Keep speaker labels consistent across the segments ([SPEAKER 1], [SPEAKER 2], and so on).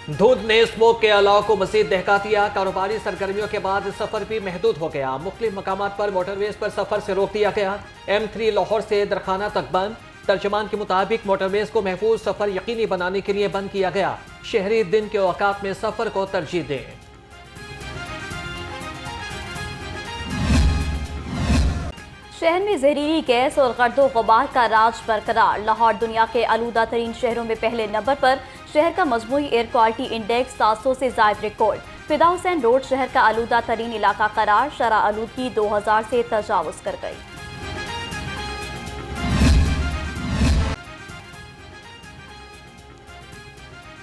[SPEAKER 1] धुंध ने स्मोक के अलाव को मजीद दहका दिया। कारोबारी सरगर्मियों के बाद सफर भी महदूद हो गया। मुख्तलिफ मकामात पर मोटरवेज पर सफर से रोक दिया गया। M3 लाहौर से दरखाना तक बंद। तर्जमान के मुताबिक मोटरवेज को महफूज सफर यकीनी बनाने के लिए बंद किया गया। शहरी दिन के औकात में सफर को तरजीह दें।
[SPEAKER 2] शहर में जहरीली गैस और गर्दो गुबार का राज बरकरार। लाहौर दुनिया के आलूदा तरीन शहरों में पहले नंबर पर। शहर का मजमूई एयर क्वालिटी इंडेक्स 700 से जायद रिकॉर्ड। फिदा हुसैन रोड शहर का आलूदा तरीन इलाका करार। शरह आलूदगी 2000 से तजावुज कर गई।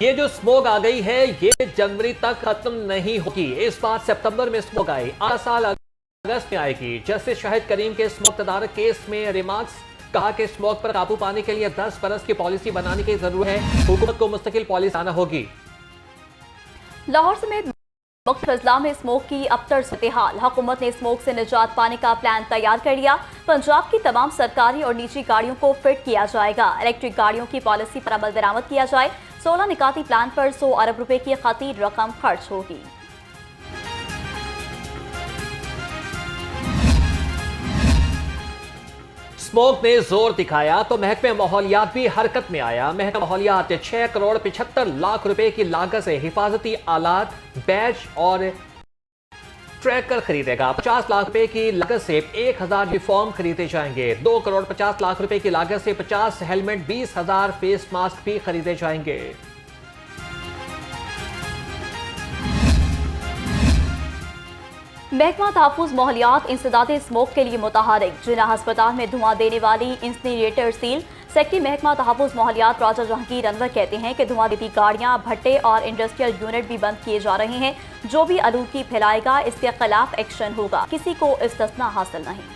[SPEAKER 1] ये जो स्मोक आ गई है ये जनवरी तक खत्म नहीं होगी। इस बार सितंबर में स्मोक आई, अगला साल अगस्त में आएगी। जस्टिस शाहिद करीम के स्मोक तदारक केस में रिमार्क्स। कहा कि स्मोक पर काबू पाने के लिए 10 बरस की पॉलिसी बनाने की जरूरत है। हुकूमत को मुस्तकिल पॉलिसी आना होगी।
[SPEAKER 2] लाहौर समेत मुख्तलिफ अजला में स्मोक की अबतर सूरत-ए-हाल। हुकूमत ने स्मोक से निजात पाने का प्लान तैयार कर लिया। पंजाब की तमाम सरकारी और निजी गाड़ियों को फिट किया जाएगा। इलेक्ट्रिक गाड़ियों की पॉलिसी पर अमल दरामद किया जाए। 16 निकाती प्लान पर 100 अरब रुपए की खतीर रकम खर्च होगी।
[SPEAKER 1] स्मोक ने जोर दिखाया तो महकमे माहौलियात भी हरकत में आया। महकमा माहौलियात 6 करोड़ 75 लाख रुपए की लागत से हिफाजती आलात, बैच और ट्रैकर खरीदेगा। 50 लाख रुपए की लागत से 1000 यूनिफॉर्म खरीदे जाएंगे। 2 करोड़ 50 लाख रुपए की लागत से 50 हेलमेट, 20,000 फेस मास्क भी खरीदे जाएंगे।
[SPEAKER 2] महकमा तहफ़्फ़ुज़ माहौलियात इंसदाद स्मोक के लिए मुतहरिक। जिना अस्पताल में धुआं देने वाली इंसिनरेटर सील। सेक्रेटरी महकमा तहफ़्फ़ुज़ माहौलियात राजा जहांगीर अनवर कहते हैं कि धुआं देती गाड़ियां, भट्टे और इंडस्ट्रियल यूनिट भी बंद किए जा रहे हैं। जो भी आलूदगी फैलाएगा इसके खिलाफ एक्शन होगा। किसी को इस्तिस्ना हासिल नहीं।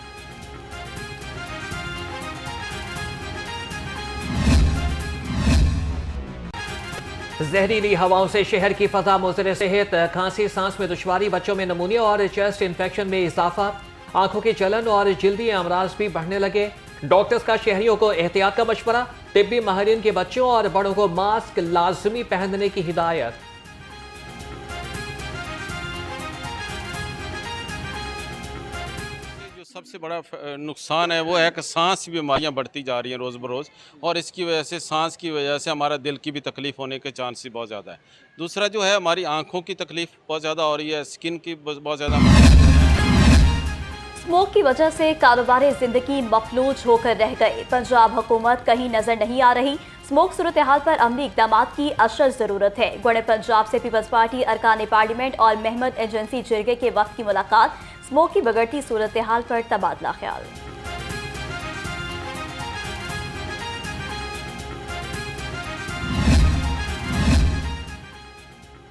[SPEAKER 1] जहरीली हवाओं से शहर की फजा मुज़र सेहत। खांसी, सांस में दुश्वारी, बच्चों में नमूनिया और चेस्ट इन्फेक्शन में इजाफा। आंखों की जलन और जल्दी अमराज भी बढ़ने लगे। डॉक्टर्स का शहरियों को एहतियात का मशवरा। तिब्बी माहिरीन के बच्चों और बड़ों को मास्क लाजमी पहनने की हिदायत।
[SPEAKER 3] सबसे बड़ा नुकसान है वो है कि सांस की बीमारियां बढ़ती जा रही हैं रोज़ बरोज़, और इसकी वजह से सांस की वजह से हमारा दिल की भी तकलीफ़ होने के चांसेस बहुत ज़्यादा है। दूसरा जो है हमारी आंखों की तकलीफ़ बहुत ज़्यादा हो रही है, स्किन की बहुत ज़्यादा।
[SPEAKER 2] स्मोक की वजह से कारोबारी जिंदगी मफलूज होकर रह गए। पंजाब हुकूमत कहीं नजर नहीं आ रही। स्मोक सूरत हाल पर अमली इकदाम की अशद जरूरत है। गौड़े पंजाब से पीपल्स पार्टी अरकान पार्लियामेंट और महमद एजेंसी जिरगे के वक्त की मुलाकात। स्मोक की बिगड़ती सूरत हाल पर तबादला ख्याल।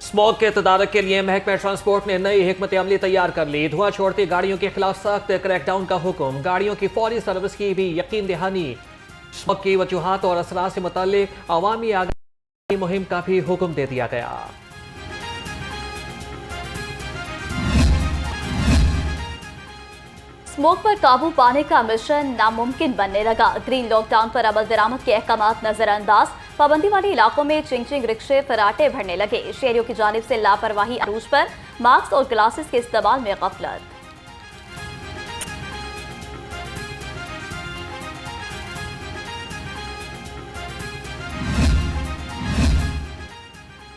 [SPEAKER 1] स्मोक के तदारक के लिए महकमा ट्रांसपोर्ट ने नई हिकमत अमली तैयार कर ली। धुआं छोड़ती गाड़ियों के खिलाफ सख्त क्रैकडाउन का हुक्म। गाड़ियों की फौरी सर्विस की भी यकीन दहानी। स्मोक की वजूहात और असरात से मुतल्लिक अवामी आगाही मुहिम का भी हुक्म दे दिया गया।
[SPEAKER 2] स्मोक पर काबू पाने का मिशन नामुमकिन बनने लगा। ग्रीन लॉकडाउन पर अमल दरामद के अहकामात नजरअंदाज। पाबंदी वाले इलाकों में चिंग रिक्शे फराटे भरने लगे। शहरियों की जानिब से लापरवाही अरूज पर। मास्क और ग्लासेस के इस्तेमाल में गफलत।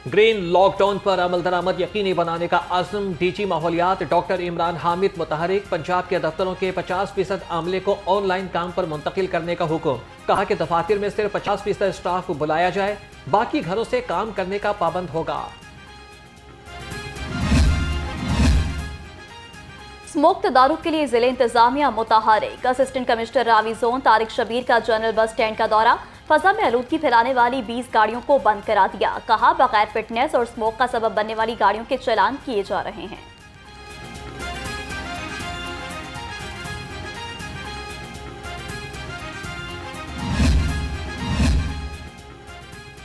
[SPEAKER 1] ग्रीन लॉकडाउन पर अमल दरामद यकीनी बनाने का अज़्म। डीजी माहौलियात डॉक्टर इमरान हामिद मुतहरिक। पंजाब के दफ्तरों के 50% अमले को ऑनलाइन काम पर मुंतकिल करने का हुक्म। कहा कि दफातर में सिर्फ 50% स्टाफ को बुलाया जाए, बाकी घरों से काम करने का पाबंद होगा।
[SPEAKER 2] स्मोक तदारुक के लिए जिले इंतजामिया मुतहरिक। Assistant commissioner Ravi zone Tariq Shabir का जनरल बस स्टैंड का दौरा। फजा में आलूदगी फैलाने वाली 20 गाड़ियों को बंद करा दिया। कहा बगैर फिटनेस और स्मोक का सबब बनने वाली गाड़ियों के चालान किए जा रहे हैं।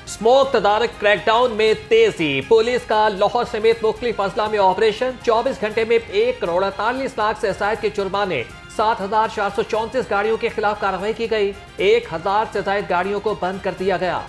[SPEAKER 1] स्मोक तदारक क्रैकडाउन में तेजी। पुलिस का लाहौर समेत मुख्तलिफ अजला में ऑपरेशन। 24 घंटे में 1 करोड़ 48 लाख से जायद के जुर्माने। 7,434 गाड़ियों के खिलाफ कार्रवाई की गई। 1000 से ज्यादा गाड़ियों को बंद कर दिया गया।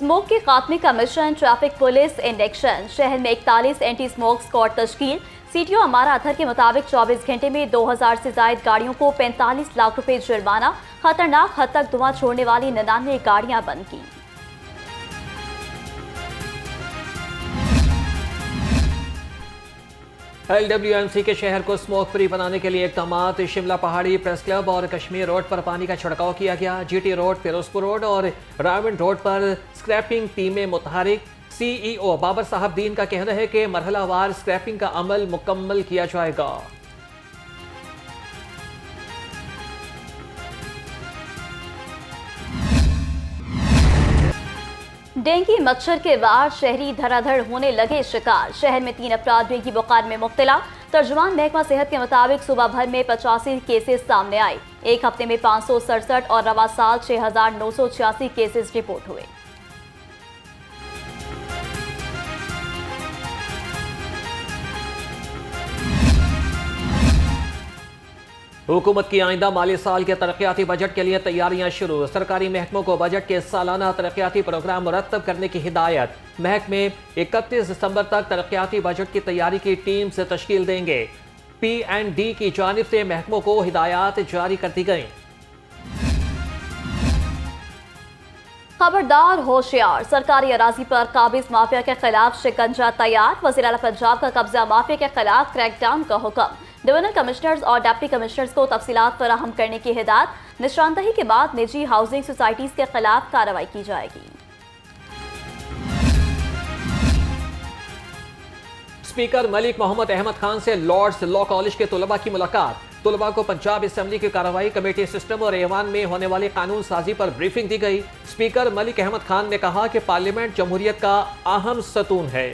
[SPEAKER 2] स्मोक के खात्मे का मिशन ट्रैफिक पुलिस इंडेक्शन। शहर में 41 एंटी स्मोक स्क्वाड तश्कील। सीटीओ अमारा अथर के मुताबिक 24 घंटे में 2000 से जायद गाड़ियों को 45 लाख रुपए जुर्माना। खतरनाक हद तक धुआं छोड़ने वाली 99 गाड़ियां बंद की।
[SPEAKER 1] LWMC के शहर को स्मोक फ्री बनाने के लिए इक़दामात। शिमला पहाड़ी, प्रेस क्लब और कश्मीर रोड पर पानी का छिड़काव किया गया। GT रोड, फिरोजपुर रोड और रावण रोड पर स्क्रैपिंग टीमें मुतहरिक। CEO बाबर साहब दीन का कहना है कि मरहलावार स्क्रैपिंग का अमल मुकम्मल किया जाएगा।
[SPEAKER 2] डेंगू मच्छर के वार, शहरी धड़ाधड़ होने लगे शिकार। शहर में 3 अफराद डेंगू बुखार में मुब्तला। तर्जुमान महकमा सेहत के मुताबिक सुबह भर में 85 केसेस सामने आए। एक हफ्ते में 567 और रवा साल 6986 केसेस रिपोर्ट हुए।
[SPEAKER 1] हुकूमत की आइंदा माली साल के तरक्याती बजट के लिए तैयारियां शुरू। सरकारी महकमों को बजट के सालाना तरक्याती प्रोग्राम मुरतब करने की हिदायत। महकमे 31 दिसंबर तक तरक्याती बजट की तैयारी की टीम से तश्कील देंगे। P&D की जानिब से महकमों को हिदायत जारी कर दी गई।
[SPEAKER 2] खबरदार होशियार, सरकारी अराजी पर काबिज माफिया के खिलाफ शिकंजा तैयार। वज़ीर आला पंजाब का कब्जा माफिया के खिलाफ क्रैकडाउन का हुक्म। डिवीजनल कमिश्नर्स और डिप्टी कमिश्नर्स को तफसीलात फराहम करने की हिदायत। निशानदही के बाद निजी हाउसिंग सोसाइटीज के खिलाफ कार्रवाई की जाएगी।
[SPEAKER 1] स्पीकर मलिक मोहम्मद अहमद खान से लॉर्ड्स लॉ कॉलेज के तलबा की मुलाकात। तलबा को पंजाब असम्बली की कार्रवाई, कमेटी सिस्टम और ऐवान में होने वाली कानून साजी पर ब्रीफिंग दी गई। स्पीकर मलिक अहमद खान ने कहा कि पार्लियामेंट जमहूरियत का अहम सतून है।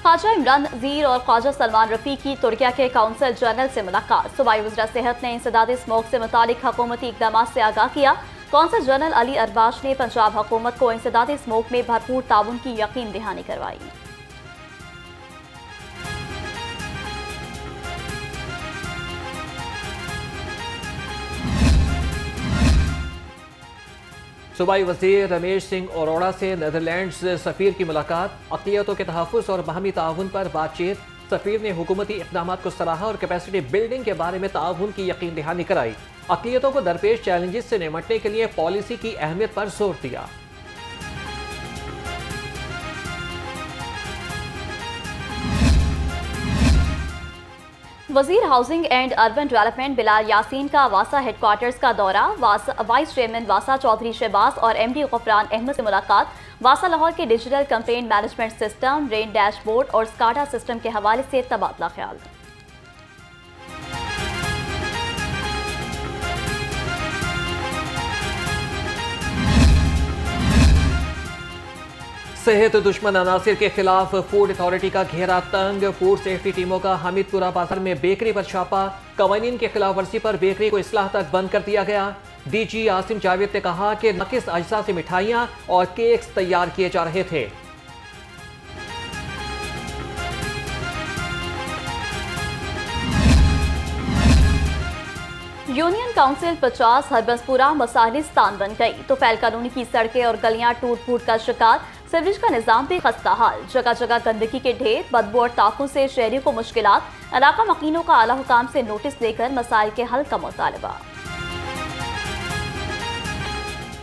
[SPEAKER 2] ख्वाजा इमरान नज़ीर और ख्वाजा सलमान रफ़ी की तुर्किया के काउंसिल जनरल से मुलाकात। सूबाई वज़ीर सेहत ने इंसदाद स्मोक से मुतालिक हुकूमती इक़दाम से आगाह किया। काउंसिल जनरल अली अरबाश ने पंजाब हुकूमत को इंसदाद स्मोक में भरपूर ताउन की यकीन दहानी करवाई।
[SPEAKER 1] सूबाई वज़ीर रमेश सिंह अरोड़ा से नीदरलैंड्स सफ़ीर की मुलाकात। अक़लियतों के तहफ़्फ़ुज़ और बाहमी ताउन पर बातचीत। सफ़ीर ने हुकूमती इक़दामात को सराहा और कैपेसिटी बिल्डिंग के बारे में ताउन की यकीन दहानी कराई। अक़लियतों को दरपेश चैलेंजेस से निपटने के लिए पॉलिसी की अहमियत पर जोर दिया।
[SPEAKER 2] वजीर housing and urban development Bilal Yasin का वासा हेडक्वार्टर्स का दौरा। वाइस चेयरमैन वासा चौधरी शहबाज और MD गफरान अहमद से मुलाकात। वासा लाहौर के digital complaint management system, rain dashboard और स्काडा सिस्टम के हवाले से तबादला ख्याल।
[SPEAKER 1] सेहत दुश्मन अनासिर के खिलाफ फूड अथॉरिटी का घेरा तंग। फूड सेफ्टी टीमों का हमीदपुरा बाजार में बेकरी पर छापा। कवानीन की खिलाफ वर्जी पर बेकरी को इस्लाह तक बंद कर दिया गया। DG आसिम जावेद ने कहा कि नाकिस अज्जा से मिठाइयां और केक्स तैयार किए जा रहे थे।
[SPEAKER 2] यूनियन काउंसिल 50 हरबसपुरा मसालिस्तान बन गई तो फैल कानूनी की सड़कें और गलियां टूट फूट का शिकार। सीवरेज का निजाम भी खस्ता हाल। जगह जगह गंदगी के ढेर, बदबू और ताकों से शहरियों को मुश्किलात। इलाका मकीनों का आला हुकाम से नोटिस लेकर मसाइल के हल का मुतालबा।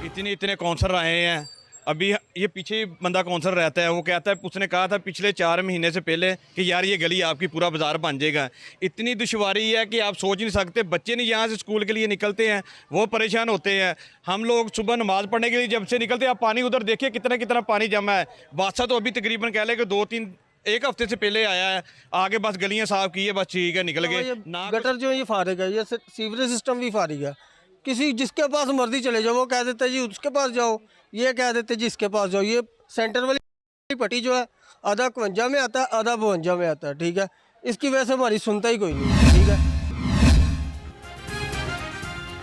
[SPEAKER 4] इतने काउंसलर आए हैं। अभी ये पीछे बंदा काउंसलर रहता है, वो कहता है, उसने कहा था पिछले 4 महीने से पहले कि यार ये गली आपकी पूरा बाजार बन जाएगा। इतनी दुश्वारी है कि आप सोच नहीं सकते। बच्चे नहीं यहाँ से स्कूल के लिए निकलते हैं, वो परेशान होते हैं। हम लोग सुबह नमाज़ पढ़ने के लिए जब से निकलते हैं, आप पानी उधर देखिए कितना पानी जमा है। बादशाह तो अभी तकरीबन कह लें कि 1 हफ्ते से पहले आया है। आगे बस गलियाँ साफ की है, बस ठीक है, निकल गए।
[SPEAKER 5] गटर जो ये फारिग है, ये सीवरेज सिस्टम भी फारिग है। किसी जिसके पास मर्जी चले जाओ, वो कह देते जी उसके पास जाओ, ये कह देते जी इसके पास जाओ। ये सेंटर वाली पट्टी जो है आधा 51 में आता है, आधा 52 में आता है। ठीक है, इसकी वजह से हमारी सुनता ही कोई नहीं। ठीक है,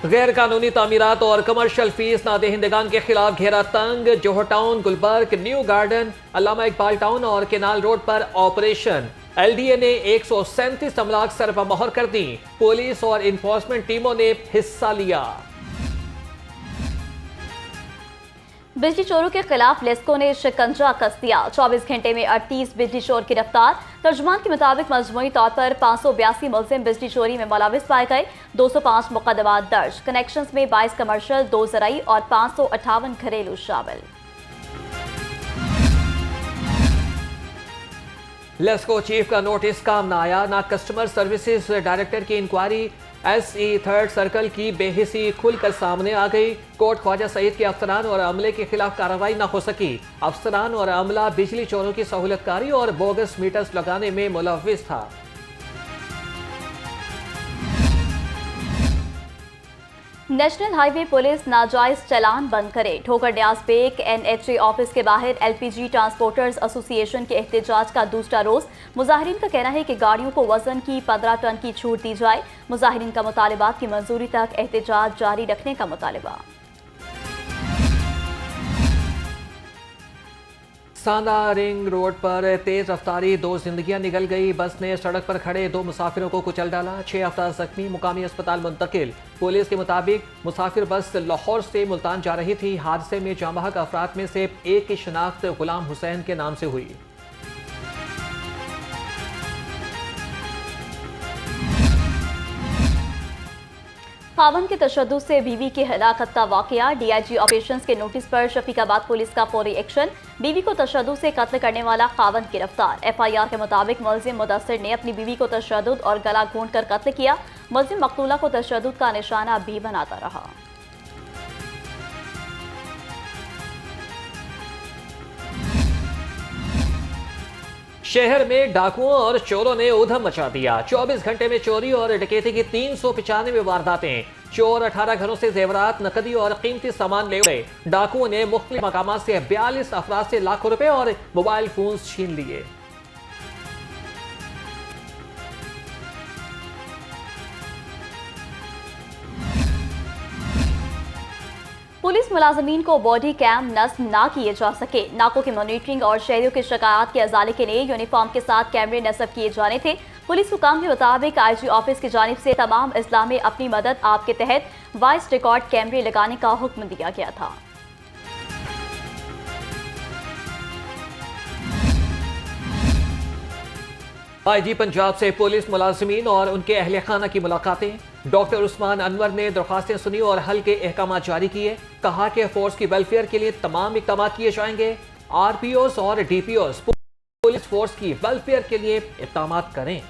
[SPEAKER 1] गैर कानूनी तामीरात और कमर्शियल फीस नादहिंदगान के खिलाफ घेरा तंग। जोहर टाउन, गुलबर्ग, न्यू गार्डन, अल्लामा इकबाल टाउन और केनाल रोड पर ऑपरेशन। LDA ने 137 अमलाक सरपमोहर कर दी। पुलिस और इन्फोर्समेंट टीमों ने हिस्सा लिया।
[SPEAKER 2] बिजली चोरों के खिलाफ लेस्को ने शिकंजा कस दिया। 24 घंटे में 38 बिजली चोर गिरफ्तार। तर्जुमान के मुताबिक मजमूई तौर पर 582 मुलजिम बिजली चोरी में मुलविस पाए गए। 205 मुकदमात दर्ज। कनेक्शंस में 22 कमर्शियल, 2 ज़राई और 558 घरेलू शामिल।
[SPEAKER 1] लेस्को चीफ का नोटिस काम न आया, ना कस्टमर सर्विसेज डायरेक्टर की इंक्वायरी। SE 3rd सर्कल की बेहिसी खुलकर सामने आ गई। कोर्ट ख्वाजा सईद के अफसरान और अमले के खिलाफ कार्रवाई न हो सकी। अफसरान और अमला बिजली चोरों की सहूलतकारी और बोगस मीटर्स लगाने में मुलविस था।
[SPEAKER 2] नेशनल हाईवे पुलिस नाजायज चालान बंद करे। ठोकर न्याज बेग NHA ऑफिस के बाहर LPG ट्रांसपोर्टर्स एसोसिएशन के एहतजाज का दूसरा रोज। मुजाहिरीन का कहना है कि गाड़ियों को वजन की 15 टन की छूट दी जाए। मुजाहिरीन का मुतालिबात की मंजूरी तक एहतजाज जारी रखने का मुतालिबा।
[SPEAKER 1] सांदा रिंग रोड पर तेज रफ्तारी, 2 जिंदगियां निकल गई। बस ने सड़क पर खड़े 2 मुसाफिरों को कुचल डाला। 6 अफराद जख्मी, मुकामी अस्पताल मुंतकिल। पुलिस के मुताबिक मुसाफिर बस लाहौर से मुल्तान जा रही थी। हादसे में जाँ बहक अफराद में से एक की शनाख्त गुलाम हुसैन के नाम से हुई।
[SPEAKER 2] खावन के तशद्दुद से बीवी की हलाकत का वाकया। DIG ऑपरेशंस के नोटिस पर शफीकाबाद पुलिस का फौरी एक्शन। बीवी को तशद्दुद से कत्ल करने वाला खावन गिरफ्तार। FIR के मुताबिक मुलजिम मुदस्सिर ने अपनी बीवी को तशद्दुद और गला घोंट कर कत्ल किया। मुलजिम मकतूला को तशद्दुद का निशाना भी बनाता रहा।
[SPEAKER 1] शहर में डाकुओं और चोरों ने ऊधम मचा दिया। 24 घंटे में चोरी और डकैती की 395 वारदातें। चोर 18 घरों से जेवरात, नकदी और कीमती सामान ले गए। डाकुओं ने मुख्तलिफ मकामात से 42 अफराद से लाखों रुपए और मोबाइल फोन छीन लिए।
[SPEAKER 2] पुलिस मुलाजमीन को बॉडी कैम नस्ब ना किए जा सके। नाकों की मॉनिटरिंग और शहरियों की शिकायत के अजाले के लिए यूनिफॉर्म के साथ कैमरे नस्ब किए जाने थे। पुलिस हुकाम के मुताबिक IG ऑफिस की जानिब से तमाम अजला में अपनी मदद आप के तहत वॉइस रिकॉर्ड कैमरे लगाने का हुक्म दिया गया था।
[SPEAKER 1] IG पंजाब से पुलिस मुलाजमीन और उनके अहले खाना की मुलाकातें। डॉक्टर उस्मान अनवर ने दरख्वास्तें सुनी और हल के अहकाम जारी किए। कहा कि फोर्स की वेलफेयर के लिए तमाम इक़दाम किए जाएंगे। RPOs और DPOs पुलिस फोर्स की वेलफेयर के लिए इक़दाम करें।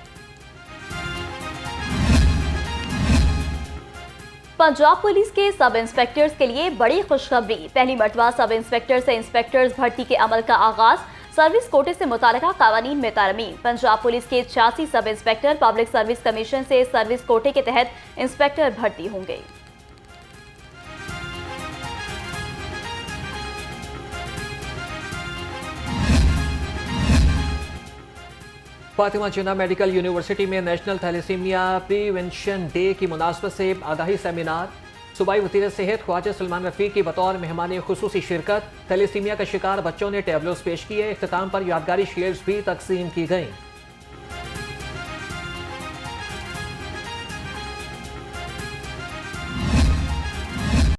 [SPEAKER 2] पंजाब पुलिस के सब इंस्पेक्टर्स के लिए बड़ी खुशखबरी। पहली मरतबा सब इंस्पेक्टर से इंस्पेक्टर्स भर्ती के अमल का आगाज। सर्विस कोटे से मुताल्लिका कानून में तरमीम। पंजाब पुलिस के 86 sub inspector public service commission से सर्विस कोटे के तहत इंस्पेक्टर भर्ती होंगे।
[SPEAKER 1] फातिमा जिन्ना मेडिकल यूनिवर्सिटी में नेशनल थैलेसीमिया प्रिवेंशन डे की मुनासबत से आगाही सेमिनार। सूबाई वज़ीर सेहत ख्वाजा सलमान रफ़ीक की बतौर मेहमान खुसूसी शिरकत। थैलेसीमिया का शिकार बच्चों ने टैबलोस पेश किए। इख्तिताम पर यादगारी शील्ड्स भी तकसीम की गईं।